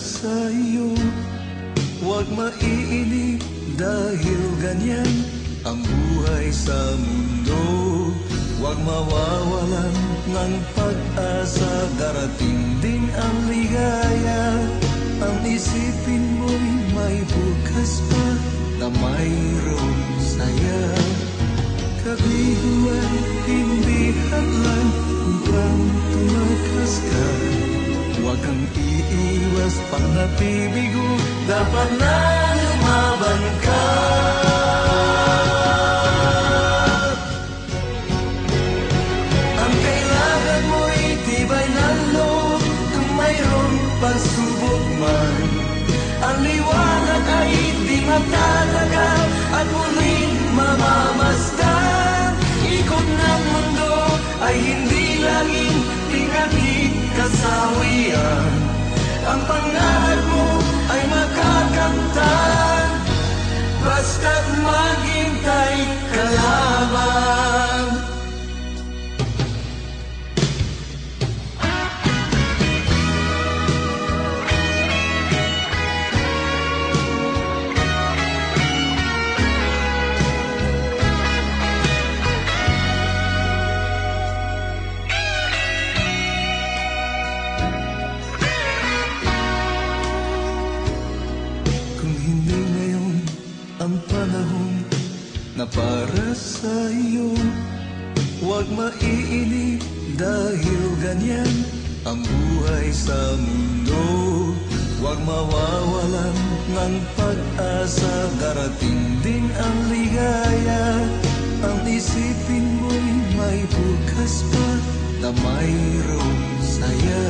sa iyo. Huwag maiinip dahil ganyan ang buhay sa mundo. Huwag mawawalan ng pag-asa, darating din ang ligaya. Ang isipin mo'y may bukas pa na mayroong saya. Kabiguan, hindi hadlang upang tumakas ka. Huwag kang iiwas pang nabibigo, dapat na lumaban ka. Ang kailangan mo'y tibay ng loob kung mayroong pagsubok man. Ang liwanag ay di matatagal at muling mamamasdan. Ikot ng mundo ay hindi laging pinagkikasawian. Ang pangarap mo ay makakamtan, basta't maghintay ka lamang. Ang panahon na para sa iyo, huwag maiinip dahil ganyan ang buhay sa mundo. Huwag mawawalan ng pag-asa, darating din ang ligaya. Ang isipin mo'y may bukas pa na mayroong saya.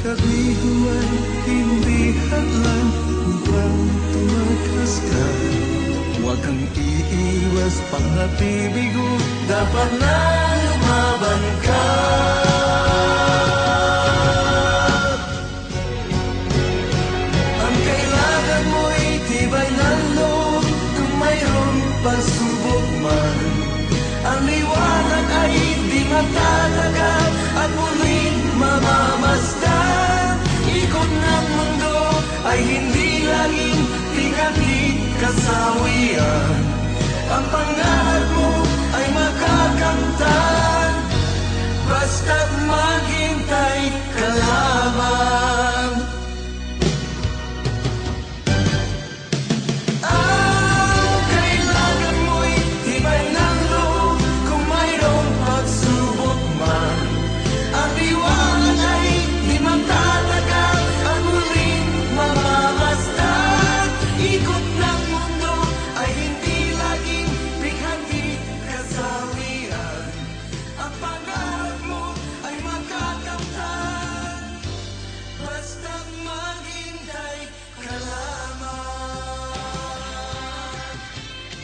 Kabiguan, hindi hadlang upang tumakas ka. Huwag kang iiwas pang nabibigo, dapat na lumaban ka. Ang kailangan mo'y tibay ng loob kung mayroong pagsubok.